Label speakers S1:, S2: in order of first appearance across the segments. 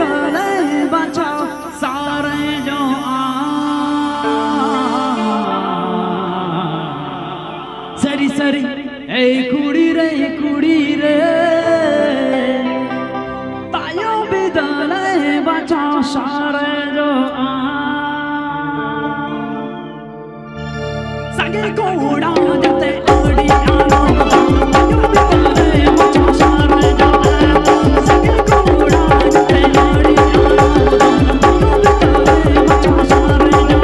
S1: बिदले बचा सारे जो सरी सरी ए कुड़ी रे तायो बिदले बचा सारे जो सगे कोड़ा जते ओड़ी आनो तायो बिदले बचा सारे जो सगे कोड़ा जते ओड़ी आनो तायो बिदले बचा सारे जो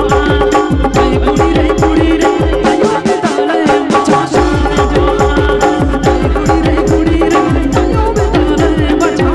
S1: ए कुड़ी रे तायो बिदले बचा सारे जो ए कुड़ी रे तायो बिदले बचा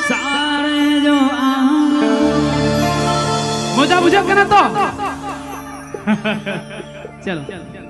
S1: सारे जो मजा बुझा करना तो चलो